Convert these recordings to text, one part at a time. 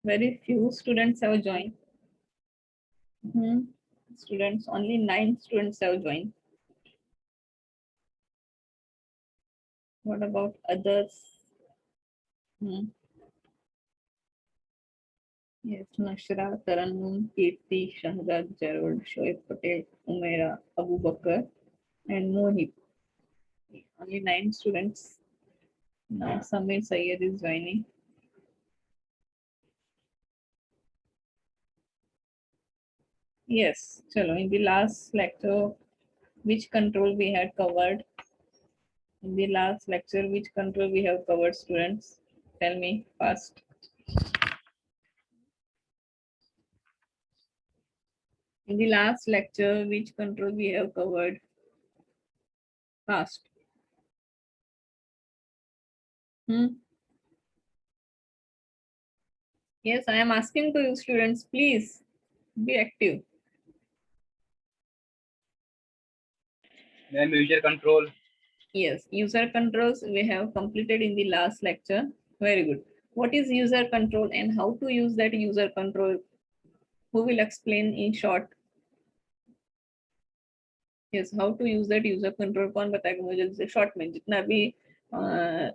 Very few students have joined. Students, only 9 students have joined. What about others? Hmm. Yes, Nashra, Tarannum, Kirti, Shahzad, Jarod, Shoaib Patel, Umaira, Abu Bakr, and Mohit. Only 9 students. Now Samir Syed is joining. Yes, chalo. In the last lecture, which control we had covered? In the last lecture, which control we have covered, students? Tell me fast. In the last lecture, which control we have covered? Fast. Hmm? Yes, I am asking to you, students, please be active. Then user control. Yes, user controls we have completed in the last lecture. Very good. What is user control and how to use that user control? Who will explain in short? Yes, how to use that user control? कौन बताएगा मुझे जल्दी से short में जितना भी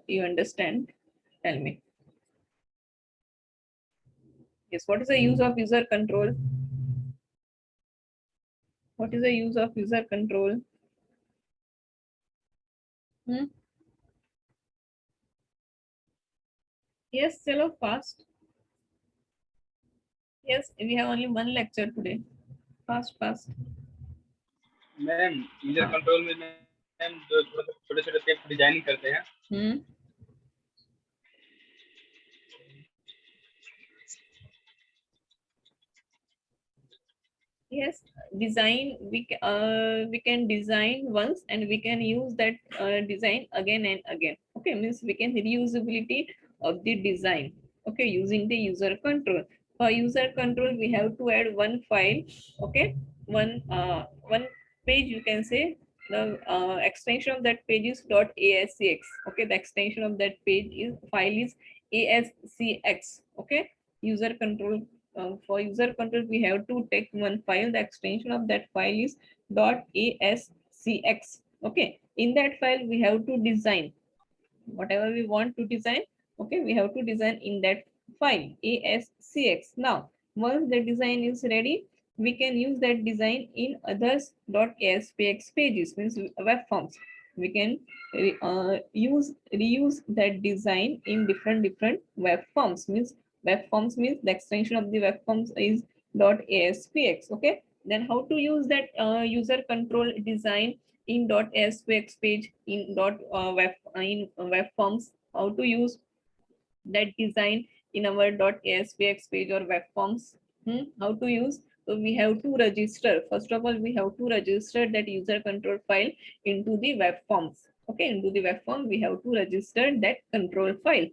you understand? Tell me. Yes, what is the use of user control? What is the use of user control? Hmm? Yes, chalo fast. Yes, we have only one lecture today. Fast, fast. Ma'am user हाँ. Control में ma'am जो छोटे छोटे step designing करते हैं Hmm. Yes, design we can design once and we can use that design again and again. Okay, means we can reusability of the design. Okay, using the user control. For user control, we have to add one file. Okay, one page you can say the extension of that page is .ascx. Okay, the extension of that page is file is ascx. Okay, user control for user control, we have to take one file. The extension of that file is .ascx. Okay, in that file, we have to design whatever we want to design. Okay, we have to design in that file ascx. Now, once the design is ready, we can use that design in others .aspx pages, means web forms. We can reuse that design in different web forms. Means web forms means the extension of the web forms is .aspx. Okay, then how to use that user control design in .aspx page in web forms? How to use that design in our .aspx page or web forms? How to use? So we have to register. First of all, we have to register that user control file into the web forms. Okay, into the web form, we have to register that control file.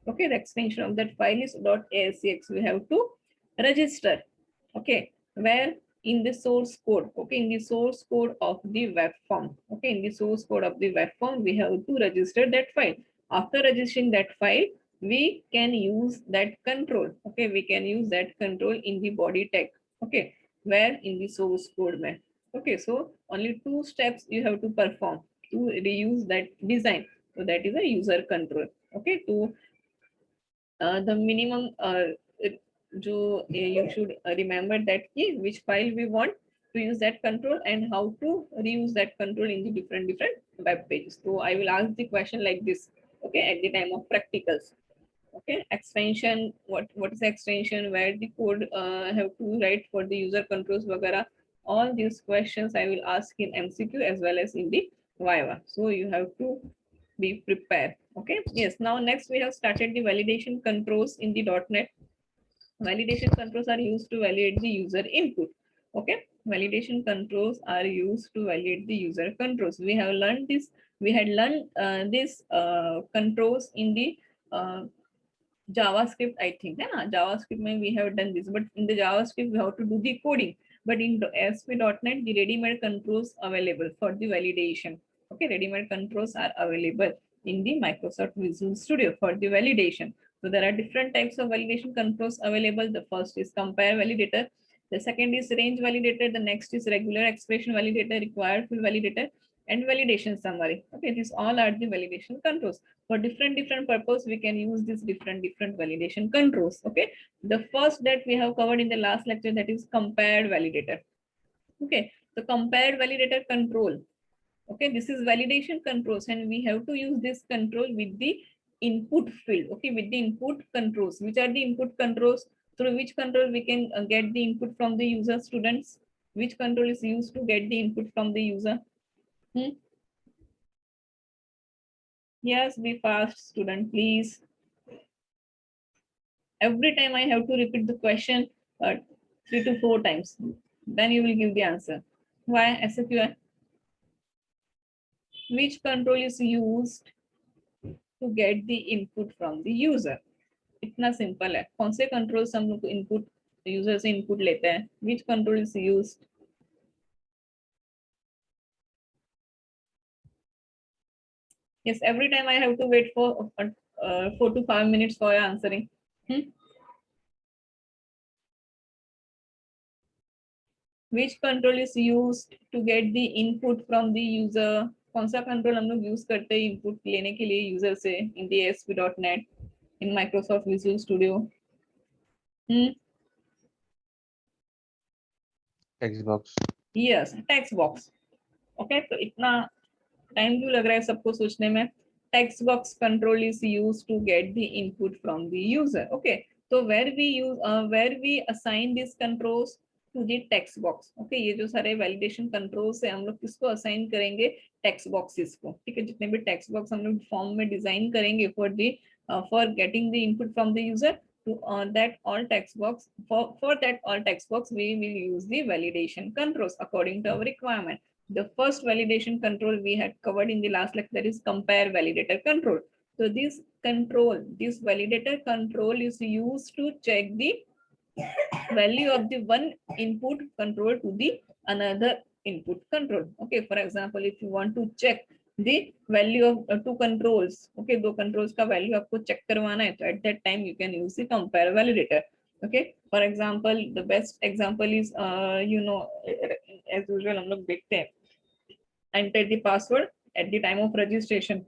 Okay, the extension of that file is .ascx. We have to register. Okay, where in the source code. Okay, in the source code of the web form. Okay, in the source code of the web form, we have to register that file. After registering that file, we can use that control. Okay, we can use that control in the body tag. Okay, where in the source code mein. Okay, so only two steps you have to perform to reuse that design. So that is a user control. Okay, to the minimum you should remember that key which file we want to use that control and how to reuse that control in the different web pages. So I will ask the question like this. Okay, at the time of practicals. Okay, extension, what is the extension, where the code have to write for the user controls vagara. All these questions I will ask in MCQ as well as in the Viva. So you have to be prepared. Okay, yes, now next we have started the validation controls in the .NET. Validation controls are used to validate the user input. Okay, validation controls are used to validate the user controls. We have learned this. We had learned this controls in the JavaScript, I think. Yeah, JavaScript we have done this, but in the JavaScript we have to do the coding. But in ASP.NET, the ready-made controls available for the validation. Okay, ready-made controls are available in the Microsoft Visual Studio for the validation. So there are different types of validation controls available. The first is compare validator. The second is range validator. The next is regular expression validator, required field validator, and validation summary. Okay, these all are the validation controls. For different purpose, we can use these different validation controls. Okay, the first that we have covered in the last lecture, that is compared validator. Okay, the compared validator control. Okay, this is validation controls, and we have to use this control with the input field. Okay, with the input controls. Which are the input controls? Through which control we can get the input from the user, students? Which control is used to get the input from the user? Yes, be fast, student, please. Every time I have to repeat the question 3 to 4 times. Then you will give the answer. Why? SFQI. Which control is used to get the input from the user? इतना simple है. कौन से controls हम लोग input user से input लेते हैं? Which control is used? Yes, every time I have to wait for 4 to 5 minutes for your answering. Which control is used to get the input from the user? कौन सा control हम लोग use करते हैं input लेने के लिए user से in the ASP.NET in Microsoft Visual Studio? Text box. Yes, text box. Okay, तो इतना टाइम क्यों लग रहा है सबको सोचने में? Text box control is used to get the input from the user. Okay, so where we assign these controls to the text box. Okay, ये जो सारे validation controls है हम लोग किसको assign करेंगे? Text boxes को. ठीक है, जितने भी text box हम लोग form में design करेंगे for getting the input from the user, to that all text box, for that all text box we will use the validation controls according to our requirement. The first validation control we had covered in the last lecture, that is compare validator control. So this validator control is used to check the value of the one input control to the another input control. Okay, for example, if you want to check the value of two controls, okay, दो controls का value आपको check करवाना है, तो at that time you can use the compare validator. Okay, for example, the best example is as usual हम लोग देखते हैं, enter the password at the time of registration.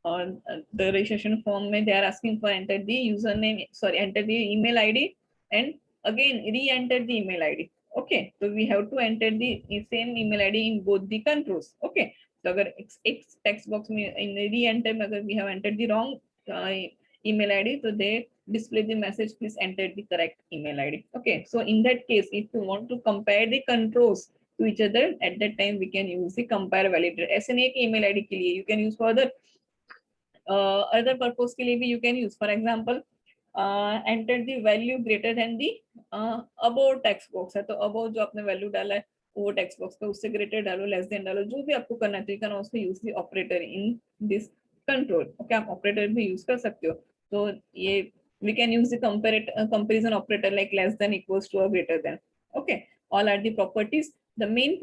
On the registration form mein they are asking for enter the username, enter the email ID and again re-enter the email ID. Okay, so we have to enter the same email ID in both the controls. Okay, so agar X text box mein in re-enter mein agar we have entered the wrong email ID, so they display the message, please enter the correct email ID. Okay, so in that case, if you want to compare the controls to each other, at that time we can use the compare validator. ऐसे नहीं कि email ID के लिए, you can use for other purpose के लिए भी you can use. For example, enter the value greater than the above text box है, तो above जो आपने value डाला है वो text box का उससे greater डालो, less than डालो, जो भी आपको करना है, तो you can also use the operator in this control. Okay, आप operator भी use कर सकते हो. तो ये we can use the comparison operator like less than, equals to, or greater than. Okay, all are the properties. The main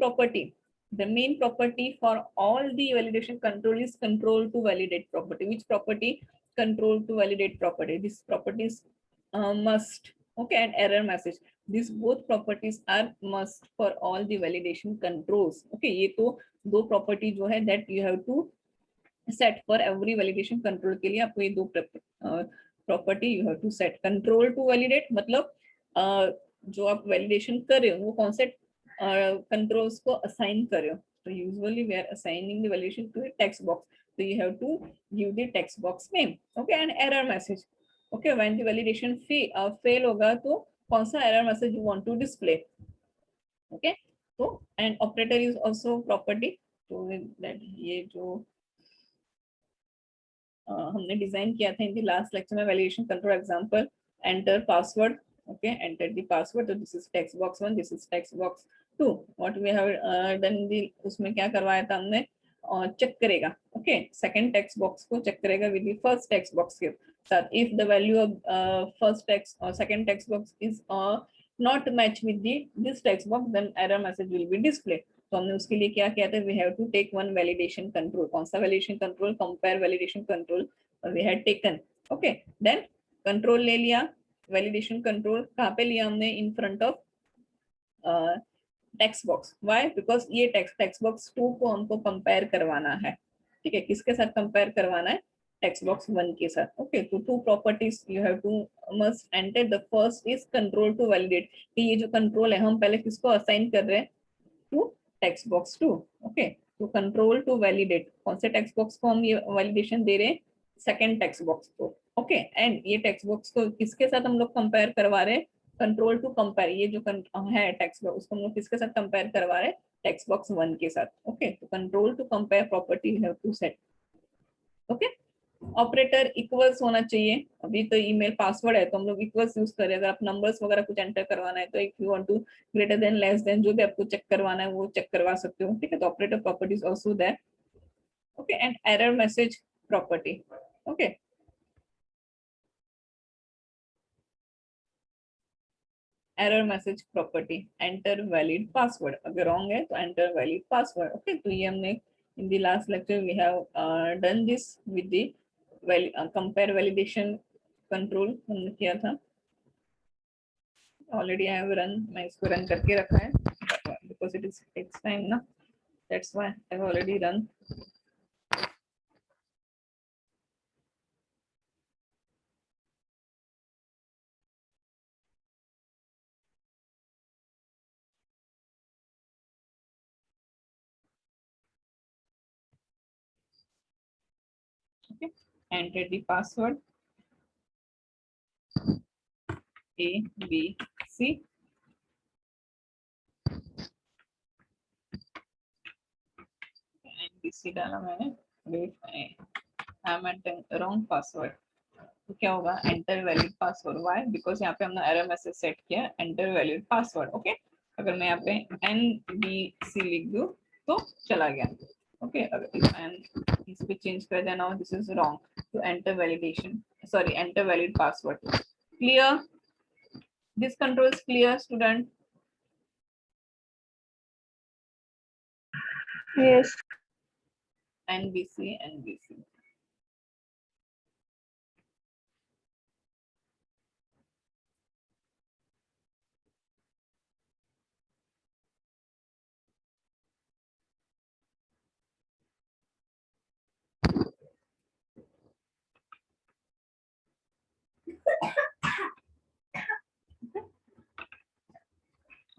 property for all the validation control is control to validate property. Which property? Control to validate property. These properties must. Okay, and error message. These both properties are must for all the validation controls. Okay, ये तो दो property जो है that you have to set for every validation control के लिए आपको ये दो property you have to set. Control to validate मतलब जो आप validation कर रहे हो वो कौन से controls को assign कर रहे हो. So usually we are assigning the validation to a text box. So you have to give the text box name. Okay, and error message. Okay, when the validation fail होगा तो कौन सा error message you want to display. Okay, so and operator is also property. So that ये जो हमने design किया था in the last lecture में validation control example, enter password. Okay, enter the password. So this is text box 1, this is text box 2. What we have done in the उसमें क्या करवाया था हमने, check करेगा. Okay, second text box को check करेगा with the first text box के साथ. If the value of first text or second text box is not match with this text box, then error message will be displayed. तो हमने उसके लिए क्या किया था, we have to take one validation control. कौन सा validation control? Compare validation control we had taken. Okay then control ले लिया, वैलिडेशन कंट्रोल कहाँ पे लिया हमने, in front of text box. Why? Because ये टेक्स्ट बॉक्स 2 को हमको कंपेयर करवाना है। ठीक है, किसके साथ कंपेयर करवाना है, टेक्स्ट बॉक्स 1 के साथ। ओके तो two properties you have to must enter. The first is control to validate, कि ये जो कंट्रोल है हम पहले किसको असाइन कर रहे हैं, टू टेक्स्ट बॉक्स 2। ओके तो कंट्रोल टू वैलिडेट, कौन से टेक्स्ट बॉक्स को हम ये वैलिडेशन दे रहे हैं, सेकंड टेक्स्ट बॉक्स को। ओके एंड ये टेक्स्ट बॉक्स को किसके साथ हम लोग कंपेयर करवा रहे हैं, कंट्रोल टू कंपेयर, ये जो है टेक्स्ट बॉक्स उसको हम लोग किसके साथ कंपेयर करवा रहे हैं, टेक्स्ट बॉक्स 1 के साथ। ओके तो control to compare property have to set. Okay operator equals होना चाहिए। अभी तो ईमेल पासवर्ड है तो हम लोग इक्वल्स यूज करें। अगर आप नंबर्स वगैरह कुछ एंटर करवाना है तो if you want to greater than less than जो भी आपको चेक करवाना है वो चेक करवा सकते हो। ठीक है तो operator properties also there. Okay and error message property. Okay error message property, enter valid password, अगर रॉन्ग है तो एंटर वैलिड पासवर्ड। ओके तो ये हमने in the last lecture we have done this with the compare validation control हमने किया था। Already I have run, मैं इसको रन करके रखा है because it is takes time ना, that's why I have already run. Okay enter the password A B C and B C डाला मैंने, wait I am entering wrong password. तो क्या होगा, enter valid password. Why? Because यहाँ पे हमने error message set किया एंटर वैलिड पासवर्ड। ओके अगर मैं यहाँ पे NBC लिख दूं तो चला गया। ओके अगर एन इस पे चेंज कर देना हो, दिस इज रॉन्ग, तो enter validation sorry enter valid password. Clear? This control is clear student? Yes. NBC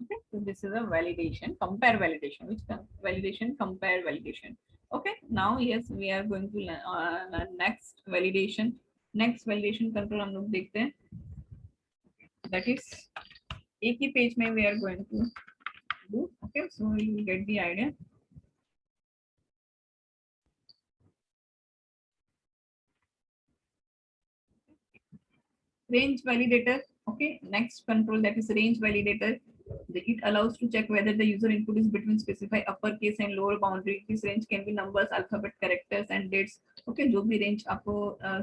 Okay so this is a validation, compare validation, which validation, compare validation. Okay now yes we are going to learn next validation control हम लोग देखते हैं, that is एक ही page में we are going to do. Okay so you will get the idea. Range validator. Okay next control, that is range validator. It allows to check whether the user input is between specify uppercase and lower boundary. This range can be numbers, alphabet, characters and dates. Okay जो भी range आपको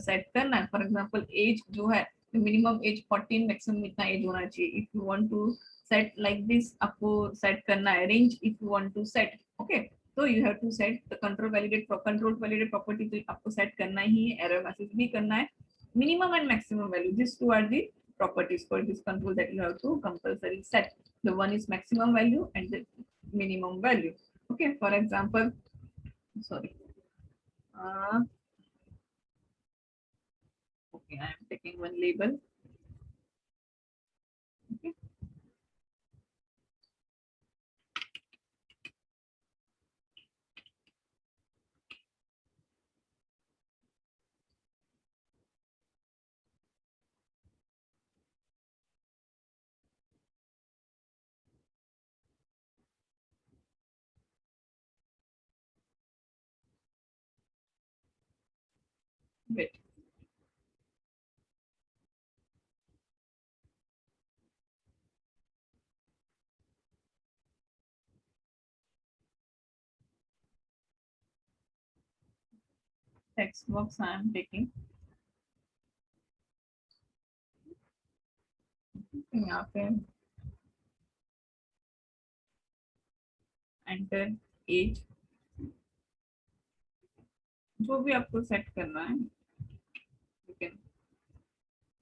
set करना है, for example age जो है minimum age 14, maximum इतना age होना चाहिए। If you want to set like this, आपको सेट करना है range if you want to set. Okay तो you have to set the control validate property, तो आपको सेट करना ही है, एरर मैसेज भी करना है, minimum and maximum value, these two are the properties for this control that you have to compulsory set. The one is maximum value and the minimum value. Okay for example sorry okay I am taking one label. Okay wait text box I am taking, यहाँ पे enter age, जो भी आपको set करना है you can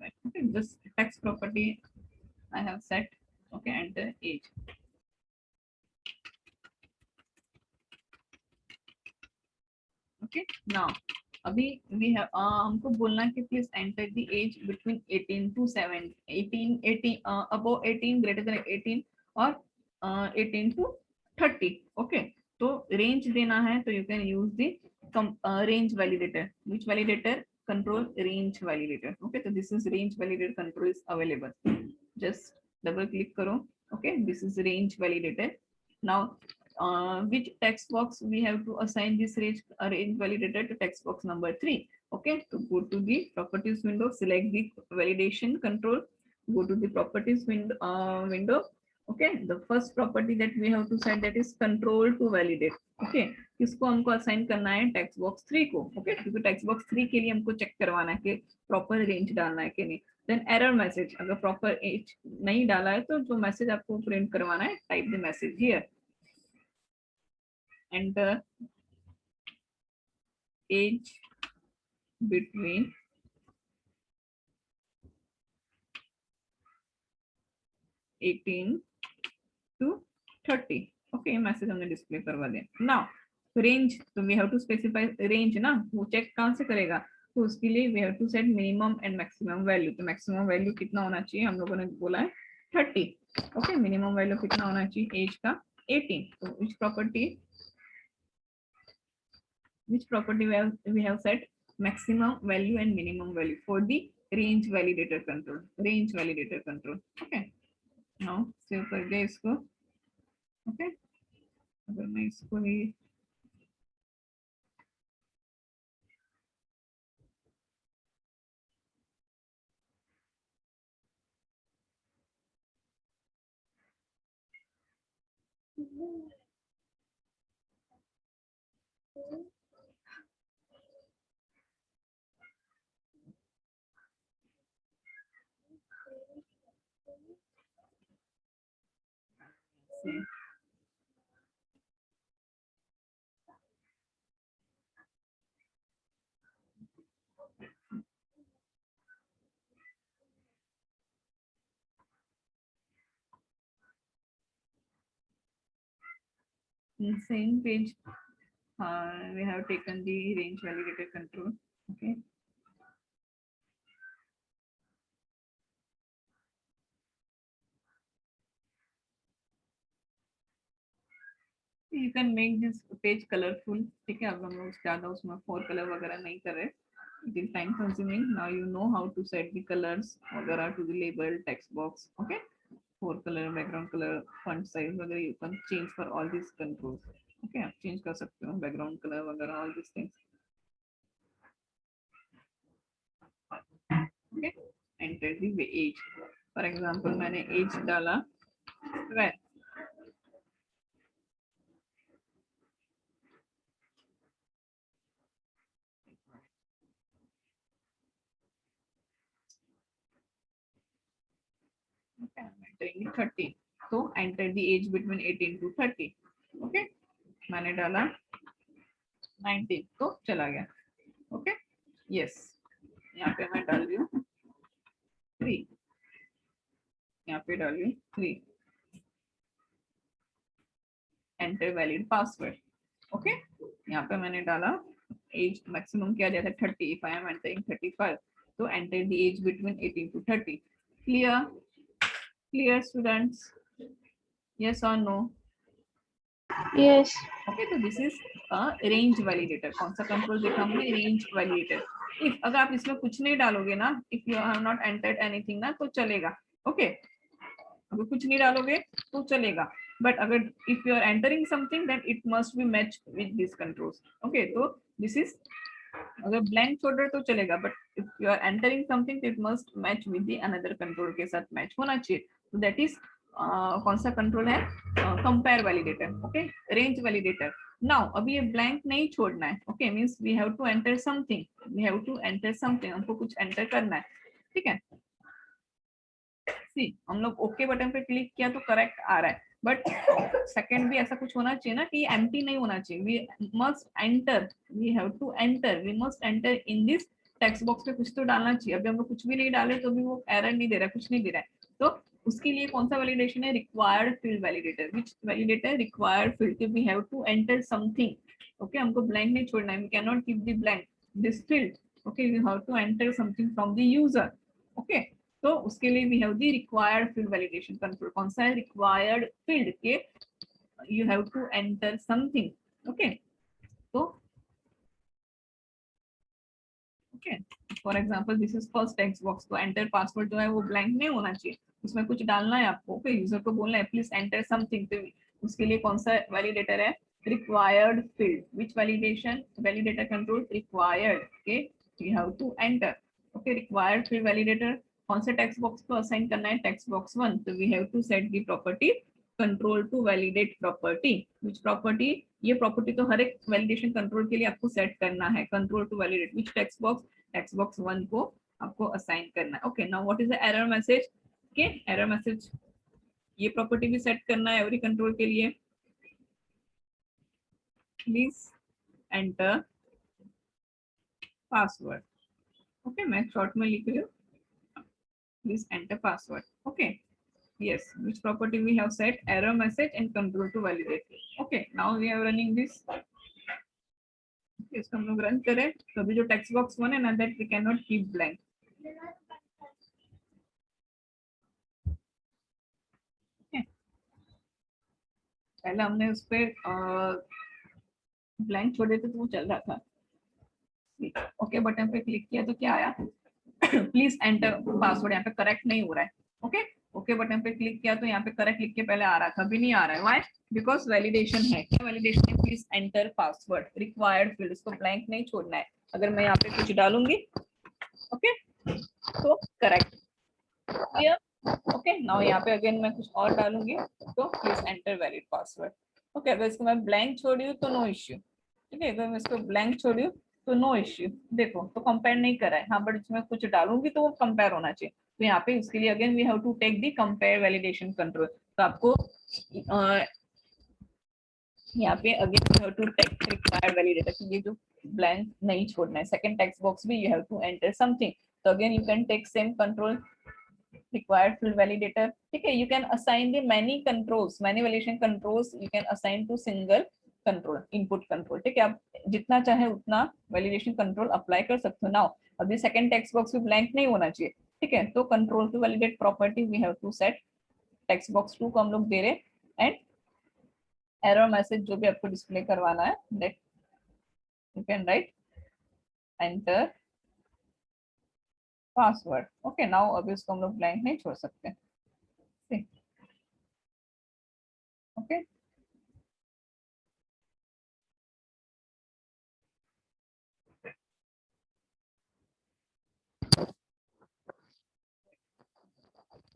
right? Okay, this text property I have set. Okay, enter age. Okay, now अभी we have हमको बोलना है कि please enter the age between 18 to 7 18 above 18 greater than 18 और 18 to 30. okay, तो range देना है तो you can use the range validator. Which validator? Control range validator. okay, so this is range validator control is available. Just double click करो. okay, this is range validator. Now which text box we have to assign this range validator to text box number 3. okay, so go to the properties window, select the validation control, go to the properties window. okay, the first property that we have to set, that is control to validate. okay, इसको हमको assign करना है text box 3 को. Okay, क्योंकि text box 3 के लिए हमको check करवाना है कि प्रॉपर रेंज डालना है कि नहीं. देन एरर मैसेज, अगर प्रॉपर एज नहीं डाला है तो जो मैसेज आपको प्रिंट करवाना है, type the message here. enter age between 18 to 30. okay, message हमने डिस्प्ले करवा दिया. नाउ रेंज, तो we have to specify range ना, वो चेक कहां से करेगा, तो उसके लिए we have to set minimum and maximum value. तो मैक्सिमम वैल्यू कितना होना चाहिए, हम लोगों ने बोला है 30. ओके, मिनिमम वैल्यू कितना होना चाहिए एज का 18. तो which property we have set maximum value and minimum value for the range validator control. okay, now save कर दिया इसको. ओके, अगर मैं इसको ही in same page we have taken the range validator control. okay, you can make this page colorful. ठीक है, अब हम लोग ज्यादा उसमें 4 कलर वगैरह नहीं कर रहे. it is time consuming. now you know how to set the colors वगैरह to the label text box. okay, 4 color, background color, font size वगैरह you can change for all these controls. okay, आप change कर सकते हो background color वगैरह all these things. okay, enter the age. for example मैंने age डाला 12. okay, I'm entering 30. so enter the age between 18 to 30. okay, मैंने डाला 19 तो चला गया. ओके, यस, यहाँ पे मैं डाल रही हूँ 3, यहाँ पे डाल रही हूँ 3. Enter valid password. ओके, यहाँ पे मैंने डाला एज मैक्सिमम क्या दिया था 30. इफ आई एम एंटरिंग 35, तो enter the age between 18 to 30. Clear students, yes और नो? Yes. ओके, तो दिस इज रेंज वैलिडेटर. कौन सा कंट्रोल देखा हमने, रेंज वैलिडेटर. इफ अगर आप इसमें कुछ नहीं डालोगे ना, if you have not entered anything ना, तो चलेगा. ओके, अगर कुछ नहीं डालोगे तो चलेगा, बट अगर if you are entering something then it must be match with this controls. Okay, तो दिस इज, अगर ब्लैंक छोड़ रहे तो चलेगा, but if you are entering something it must match with the another control के साथ match होना चाहिए. तो दैट इज कौन सा कंट्रोल है, compare validator. Okay, range validator. Now अभी ये ब्लैंक नहीं छोड़ना है. Okay, means we have to enter something, हमको कुछ एंटर करना है. ठीक है, सी हम लोग ओके बटन पे क्लिक किया तो करेक्ट आ रहा है, बट सेकंड भी ऐसा कुछ होना चाहिए ना कि एम्प्टी नहीं होना चाहिए. We must enter, we have to enter, we must enter in this text box पे कुछ तो डालना चाहिए। अभी हम लोग कुछ भी नहीं डाले तो भी वो एरर नहीं दे रहा है, कुछ नहीं दे रहा है। तो उसके लिए कौन सा वैलिडेशन है? Required field validator. Which validator? Required field. We have to enter something. Okay, हमको ब्लैंक नहीं छोड़ना है। We can not keep the blank this field. Okay, we have to enter something from the user. Okay, तो उसके लिए we have the required field validation control. कौन सा है? रिक्वायर्ड फील्ड के you have to enter something. Okay, तो okay, for example this is first text box. तो enter password जो है वो ब्लैंक नहीं होना चाहिए, उसमें कुछ डालना है आपको। ओके, यूजर को बोलना है प्लीज एंटर समथिंग। तो उसके लिए कौन सा वैलिडेटर है? Required field. Which validation? Validator control required के you have to enter. Okay, required field validator कौन से टेक्स्ट बॉक्स को असाइन करना है? Text box 1। तो we have to set the property control to validate property. Which property? ये property तो हर एक वैलिडेशन कंट्रोल के लिए आपको सेट करना है। Control to validate which text box? Text box 1 को आपको असाइन करना है। Okay, now what is the error message? के एरर मैसेज ये प्रॉपर्टी भी सेट करना है एवरी कंट्रोल के लिए। Please enter password. ओके, मैं शॉर्ट में लिख रही हूँ, please enter password. Okay, yes, which property we have set? Error message and control to validate. Okay, now we are running this. इसको हम लोग रन करें तो अभी जो टेक्स्ट बॉक्स 1 है ना, that we cannot keep blank. Okay. पहले हमने उस पे ब्लैंक छोड़े थे तो वो चल रहा था। ओके, बटन पे क्लिक किया तो क्या आया? Please enter password. यहाँ पे करेक्ट नहीं हो रहा है। ओके, ओके बटन पे क्लिक किया तो यहाँ पे करेक्ट लिख के पहले आ रहा था, अभी नहीं आ रहा है। व्हाई? बिकॉज वैलिडेशन है। क्या वैलिडेशन है? Please enter password, required field. इसको ब्लैंक नहीं छोड़ना है। अगर मैं यहाँ पे कुछ डालूंगी, ओके, तो करेक्ट क्लियर। ओके, नाउ यहाँ पे अगेन मैं कुछ और डालूंगी तो please enter valid password. Okay, अगर इसको मैं ब्लैंक छोड़ी हूँ तो नो इश्यू। ठीक है, अगर मैं इसको ब्लैंक छोड़ी हूँ तो नो इश्यू। देखो तो कंपेयर नहीं कर रहा है। हाँ, बट इसमें कुछ डालूंगी तो वो कंपेयर होना चाहिए। तो यहाँ पे उसके लिए again we have to take the compare validation control. तो आपको यहाँ पे again you have to take required validator कि ये जो ब्लैंक नहीं छोड़ना है। सेकंड टेक्स्ट बॉक्स भी you have to enter something. तो again you can take same control required field validator. ठीक है, you can assign the many controls, many validation controls you can assign to single control, input control. ठीक है, आप जितना चाहे उतना validation control apply कर सकते हो। नाउ अभी सेकंड टेक्स्ट बॉक्स भी ब्लैंक नहीं होना चाहिए। ठीक है, तो control to validate property we have to set. Text box 2 को हम लोग दे रहे एंड एरर मैसेज जो भी आपको डिस्प्ले करवाना है that you can right enter password. Okay, now अभी उसको हम लोग ब्लैंक नहीं छोड़ सकते। ओके,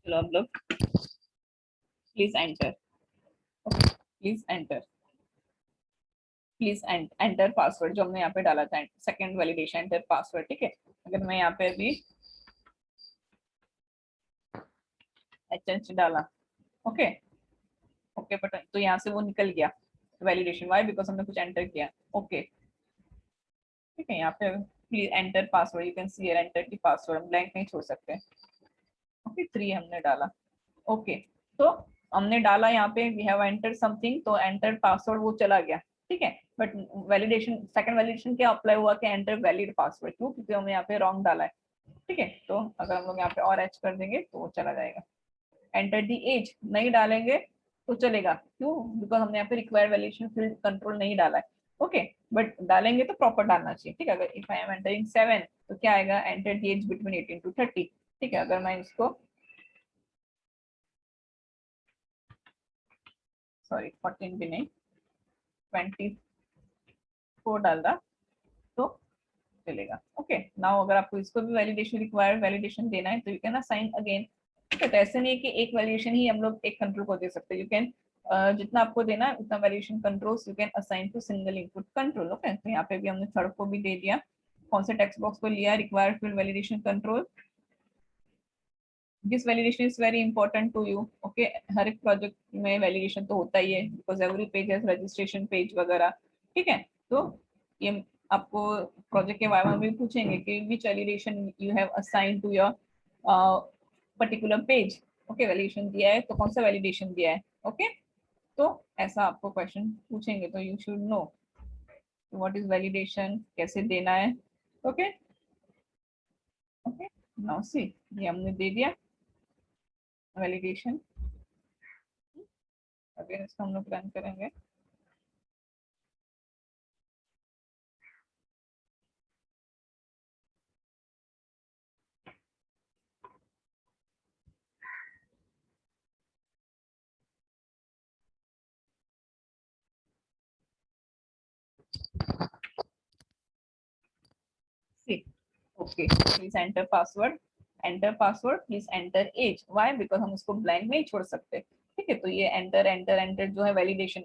चलो हम लोग please enter. Please enter, please enter password जो हमने यहाँ पे डाला था, सेकंड वैलिडेशन एंटर पासवर्ड। ठीक है, अगर मैं यहाँ पे अभी एच डाला, ओके ओके बटन, तो यहाँ से वो निकल गया वैलिडेशन। वाई? बिकॉज हमने कुछ एंटर किया। ओके, ठीक है, यहाँ पे please enter password, you can see here enter की पासवर्ड, हम ब्लैंक नहीं छोड़ सकते। ओके, 3 हमने डाला। ओके, तो हमने डाला यहाँ पे वी हैव एंटर समथिंग, तो एंटर पासवर्ड वो चला गया। ठीक है, बट वैलिडेशन, सेकंड वैलिडेशन क्या अप्लाई हुआ कि एंटर वैलिड पासवर्ड। क्यों? क्योंकि हमने यहाँ पे रॉन्ग डाला है। ठीक है, तो अगर हम लोग यहाँ पे और एच कर देंगे तो वो चला जाएगा। एंटर दी एज नहीं डालेंगे तो चलेगा। क्यों? बिकॉज हमने यहाँ पे रिक्वायर्ड वैलिडेशन फील्ड कंट्रोल नहीं डाला है। ओके, बट डालेंगे तो प्रॉपर डालना चाहिए। ठीक है, अगर इफ आई एम एंटरिंग 7 तो क्या आएगा? Enter the age between 18 to 30। ठीक है, अगर मैं इसको सॉरी 14 भी नहीं 24 डाल रहा तो चलेगा। ओके, नाउ अगर आपको इसको भी वैलिडेशन, रिक्वायर्ड वैलिडेशन देना है तो यू कैन असाइन अगेन। ठीक है, तो ऐसे नहीं है कि एक वैलिडेशन ही हम लोग एक कंट्रोल को दे सकते हैं। यू कैन जितना आपको देना है उतना validation controls you can assign to single input control. Okay, तो यहाँ पे भी हमने थर्ड को भी दे दिया। कौन से टेक्स्ट बॉक्स को लिया? Required field validation control. This validation is very important to you. Okay, हर एक प्रोजेक्ट में वैलिडेशन तो होता ही है बिकॉज एवरी पेज है रजिस्ट्रेशन पेज वगैरह। ठीक है, तो ये आपको प्रोजेक्ट के बारे में भी पूछेंगे कि which validation you have assign to your particular page. Okay, validation दिया है तो कौन सा वैलिडेशन दिया है। ओके, तो ऐसा आपको क्वेश्चन पूछेंगे तो you should know what is validation, कैसे देना है। ओके ओके, नाउ सी, ये हमने दे दिया वैलिडेशन। अगेन इसको हम लोग रन करेंगे। Okay, please enter password, enter password, please enter age. Why? Because हम उसको ब्लैंक नहीं छोड़ सकते। ठीक है, तो ये एंटर एंटर एंटर जो है validation,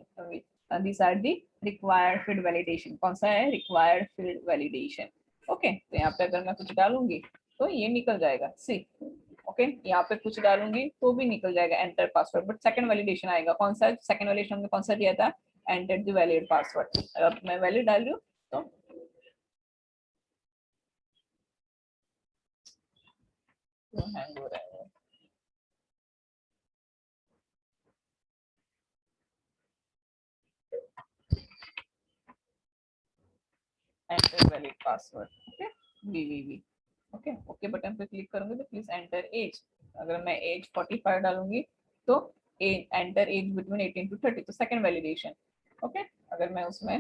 this are the required field validation. कौन सा है? Required field validation. ओके, तो यहाँ पे अगर मैं कुछ डालूंगी तो ये निकल जाएगा। सी ओके, यहाँ पे कुछ डालूंगी तो भी निकल जाएगा enter password, but second validation आएगा। कौन सा सेकंड वैलिडेशन हमने कौन सा दिया था? Enter the valid password. अगर मैं वैलिड डाल रही हूँ तो हैंग हो रहा है। Enter valid password. Okay, v v v. Okay, okay button पे क्लिक करूंगी तो प्लीज एंटर एज। अगर मैं एज 45 डालूंगी तो एंटर एज बिटवीन 18 to 30, तो सेकंड वैलिडेशन। ओके, अगर मैं उसमें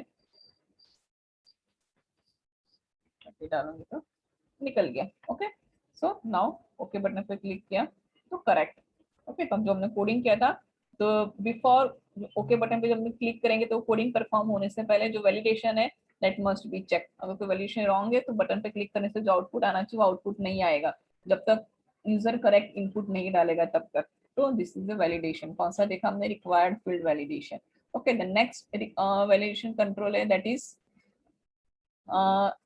30 डालूंगी तो निकल गया। Okay, so now okay button पे क्लिक किया तो करेक्ट। ओके, तो जो हमने कोडिंग किया था, तो बिफोर ओके बटन पे जब हम क्लिक करेंगे तो कोडिंग परफॉर्म होने से पहले जो वैलिडेशन है दैट मस्ट बी चेक। अगर कोई वैलिडेशन रॉन्ग है तो बटन पे क्लिक करने से जो आउटपुट आना चाहिए वो आउटपुट नहीं आएगा जब तक यूजर करेक्ट इनपुट नहीं डालेगा तब तक। तो दिस इज द वैलिडेशन। कौन सा देखा हमने? Required field validation. Okay, the next validation control है that is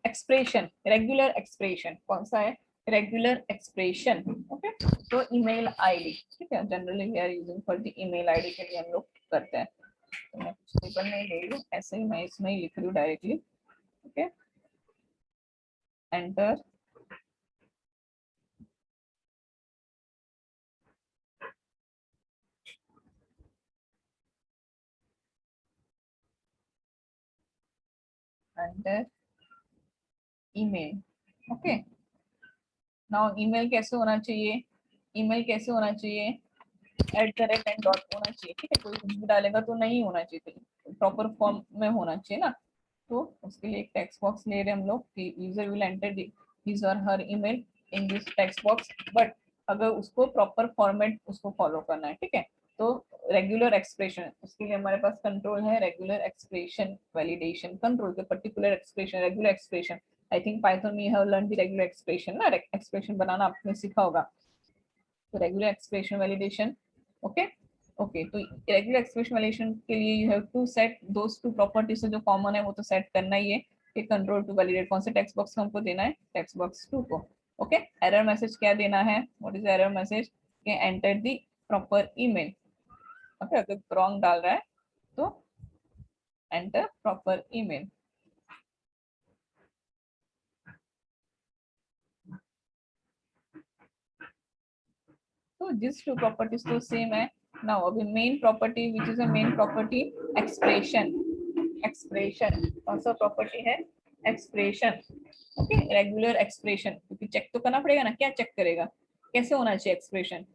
expression, regular expression. कौन सा है? Regular expression. ओके, तो ईमेल आईडी। ठीक है, generally we are using for the email ID के लिए हम लोग करते हैं। तो मैं कुछ पेपर नहीं ले रही हूँ, ऐसे ही मैं इसमें ही लिख रही हूँ directly. Okay, enter, enter email. Okay, now email कैसे होना चाहिए? ईमेल कैसे होना चाहिए? @ एंड डॉट होना चाहिए। ठीक है, कोई कुछ भी डालेगा तो नहीं होना चाहिए, तो प्रॉपर फॉर्म में होना चाहिए ना। तो उसके लिए एक टेक्स्ट बॉक्स ले रहे हैं हम लोग कि यूजर विल एंटर हिज और her email in this text box, but अगर उसको प्रॉपर फॉर्मेट उसको फॉलो करना है। ठीक है, तो रेगुलर एक्सप्रेशन, उसके लिए हमारे पास कंट्रोल है रेगुलर एक्सप्रेशन वैलिडेशन कंट्रोल के particular expression, regular expression. I think Python में you have learn the regular expression ना, एक्सप्रेशन बनाना आपने सीखा होगा। तो regular expression validation. Okay okay, तो रेगुलर एक्सप्रेशन वैलिडेशन के लिए you have to set those two properties जो कॉमन है वो तो सेट करना ही है कि कंट्रोल टू वैलिडेट कौन से टेक्स्ट बॉक्स हमको देना है, टेक्स्ट बॉक्स 2 को। ओके, एरर मैसेज क्या देना है? What is error message? कि enter the proper email. Okay, अगर रॉन्ग डाल रहा है तो एंटर प्रॉपर ईमेल। तो दिस टू प्रॉपर्टीज तो सेम है। नाउ अभी main property which is a main property expression. Expression कौन सा प्रॉपर्टी है? एक्सप्रेशन। ओके, रेगुलर एक्सप्रेशन, क्योंकि चेक तो करना पड़ेगा ना, क्या चेक करेगा? कैसे होना चाहिए एक्सप्रेशन?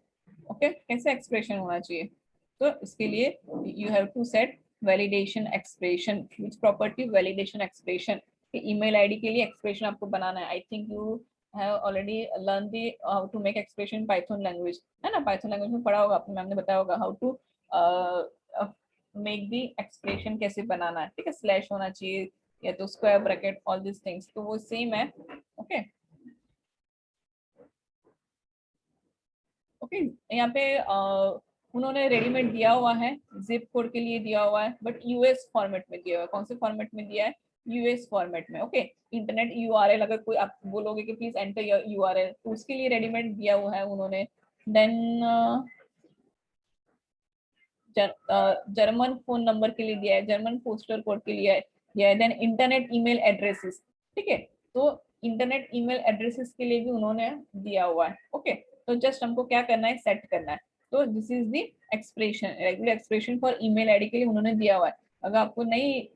ओके, कैसे एक्सप्रेशन होना चाहिए? तो इसके लिए you have to set validation expression. Which property? Validation expression. Email ID के लिए एक्सप्रेशन आपको बनाना है। I think you have already learned the how to make expression in Python language, है ना? Python language में पढ़ा होगा आपने, मैम ने बताया होगा how to make the expression कैसे बनाना है। ठीक है, स्लैश होना चाहिए या तो square bracket, all this things, तो वो सेम है। ओके ओके, यहाँ पे उन्होंने रेडीमेड दिया हुआ है, जिप कोड के लिए दिया हुआ है, बट यूएस फॉर्मेट में दिया हुआ है। कौन से फॉर्मेट में दिया है? यूएस फॉर्मेट में। ओके, इंटरनेट यूआरएल अगर कोई आप बोलोगे कि प्लीज एंटर योर यूआरएल, तो उसके लिए रेडीमेड दिया हुआ है उन्होंने। देन जर्मन फोन नंबर के लिए दिया है, जर्मन पोस्टल कोड के लिए है, या देन इंटरनेट ईमेल एड्रेसेस, ठीक है। तो इंटरनेट ईमेल एड्रेसेस के लिए भी उन्होंने दिया हुआ है, ओके। तो जस्ट हमको क्या करना है, सेट करना है। तो this is the expression, regular expression for email ID के लिए उन्होंने दिया हुआ है। अगर आपको नहीं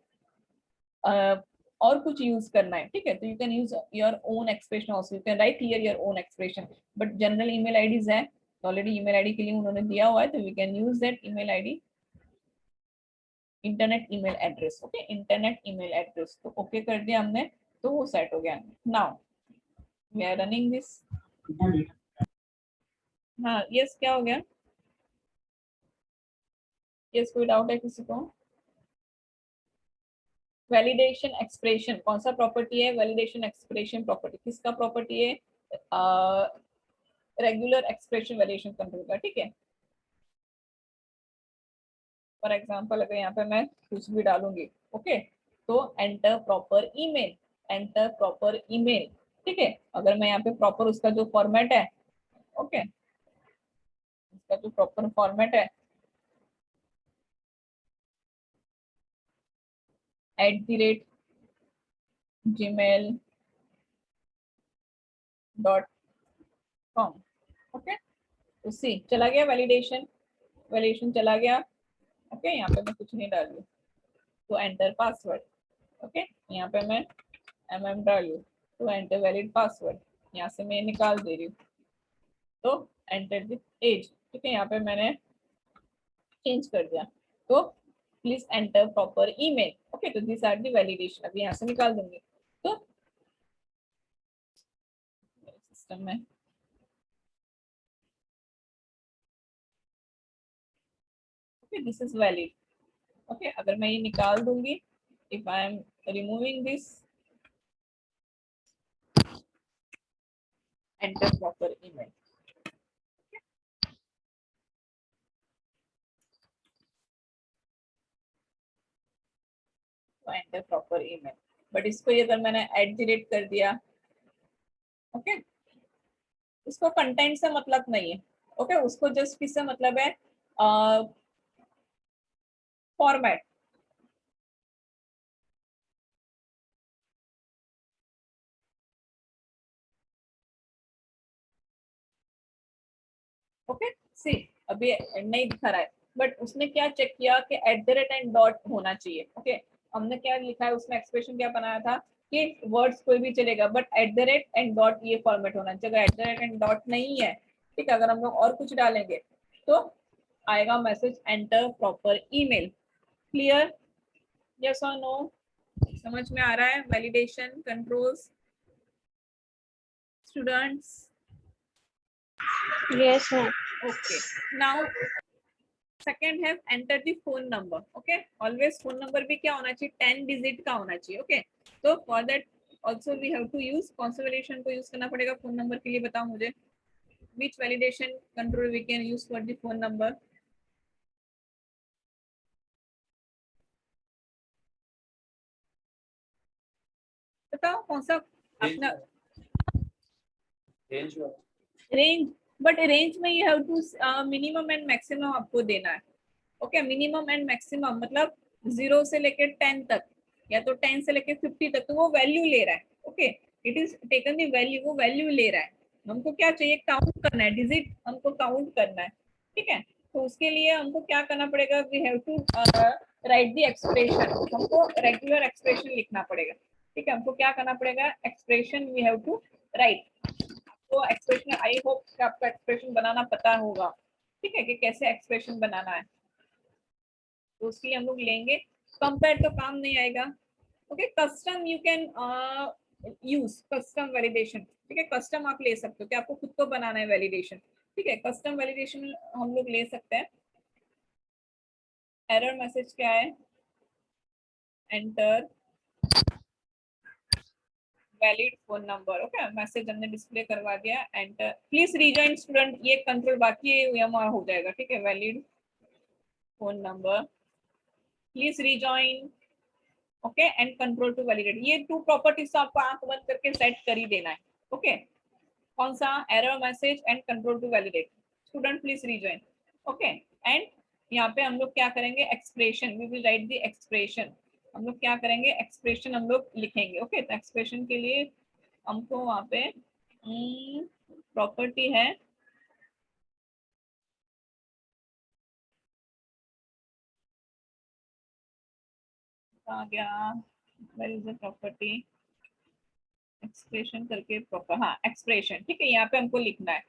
और कुछ यूज करना है, ठीक है, तो you can use your own expression also, you can write here your own expression, but general email IDs है, तो ऑलरेडी ईमेल आईडी के लिए उन्होंने दिया हुआ है, तो we can use that email ID, internet email address, okay, internet email address. तो ओके कर दिया हमने, तो वो सेट हो गया। Now we are running this. हाँ यस, क्या हो गया? यस, कोई डाउट है किसी को? वैलिडेशन एक्सप्रेशन कौन सा प्रॉपर्टी है? वैलिडेशन एक्सप्रेशन प्रॉपर्टी किसका प्रॉपर्टी है? रेगुलर एक्सप्रेशन वैलिडेशन कंट्रोल का, ठीक है। फॉर एग्जांपल अगर यहाँ पे मैं कुछ भी डालूंगी, ओके, तो enter proper email, enter proper email, ठीक है। अगर मैं यहाँ पे प्रॉपर उसका जो फॉर्मेट है, ओके, उसका जो प्रॉपर फॉर्मेट है @gmail.com, ओके। उसी चला गया वैलिडेशन, वैलिडेशन चला गया, ओके। यहाँ पे मैं कुछ नहीं डाल रही, तो एंटर पासवर्ड, ओके। यहाँ पे मैं डाल रही हूँ, तो एंटर वैलिड पासवर्ड, यहाँ से मैं निकाल दे रही हूँ, तो एंटर द एज, ठीक है। यहाँ पे मैंने चेंज कर दिया, तो please enter proper email, okay. तो दिस आर द वैलिडेशन, अभी यहाँ से निकाल दूंगी, तो सिस्टम में okay, this is valid, okay. अगर मैं ये निकाल दूंगी, if I am removing this, enter proper email, तो एंटर प्रॉपर ईमेल। बट इसको ये अगर मैंने @ कर दिया, ओके, उसको कंटेंट से मतलब नहीं है, ओके, उसको जस्ट किससे मतलब है? Format, okay. सी अभी नहीं दिखा रहा है, बट उसने क्या चेक किया कि @ डॉट होना चाहिए, ओके। हमने क्या लिखा है उसमें, एक्सप्रेशन क्या बनाया था कि वर्ड्स कोई भी चलेगा, बट @ ये फॉर्मेट होना चाहिए। अगर @ नहीं है, ठीक है, अगर हम लोग और कुछ डालेंगे तो आएगा message enter proper email. Clear? Yes और नो? समझ में आ रहा है validation controls students? Yes, ma'am. Okay, now second है enter the phone number, okay. Always phone number भी क्या होना चाहिए? 10 डिजिट का होना चाहिए, ओके। तो for that also we have to use कौन सा वैलिडेशन को यूज करना पड़ेगा फोन नंबर के लिए? बताओ मुझे, which validation control we can use for the phone number? बताओ कौन सा अपना रेंज, बट रेंज में you have to minimum and maximum आपको देना है, ओके। मिनिमम एंड मैक्सिमम मतलब 0 से लेकर 10 तक, या तो 10 से लेकर 50 तक, तो वो वैल्यू ले रहा है, okay. It is taken the value, वो वैल्यू ले रहा है। हमको क्या चाहिए? काउंट करना है, डिजिट हमको काउंट करना है, ठीक है। तो उसके लिए हमको क्या करना पड़ेगा? We have to write the expression, हमको रेगुलर एक्सप्रेशन लिखना पड़ेगा, ठीक है। हमको क्या करना पड़ेगा? Expression we have to write. तो एक्सप्रेशन, आई होप कि आपको एक्सप्रेशन बनाना पता होगा, ठीक है, कि कैसे एक्सप्रेशन बनाना है। तो उसके लिए हम लोग लेंगे, कंपेयर तो काम नहीं आएगा, okay. Custom you can use custom validation, ठीक है। कस्टम आप ले सकते हो कि आपको खुद को बनाना है वैलिडेशन, ठीक है। कस्टम वैलिडेशन हम लोग ले सकते हैं। एरर मैसेज क्या है? Enter valid phone number, okay. Message हमने डिस्प्ले करवा दिया, एंटर। प्लीज रीजॉइन स्टूडेंट, ये कंट्रोल बाकी है, ये हो जाएगा, ठीक है। Valid phone number, please rejoin, okay, and control to validate. ये 2 प्रॉपर्टीज आपको आंख बंद करके सेट कर ही देना है, ओके। कौन सा? Error message and control to validate. Student please rejoin, okay. And यहाँ पे हम लोग क्या करेंगे? Expression, we will write the expression, हम लोग क्या करेंगे, एक्सप्रेशन हम लोग लिखेंगे। ओके, तो एक्सप्रेशन के लिए हमको वहाँ पे प्रॉपर्टी है, आ गया, where is the property, expression करके प्रॉपर, हाँ एक्सप्रेशन, ठीक है, यहाँ पे हमको लिखना है।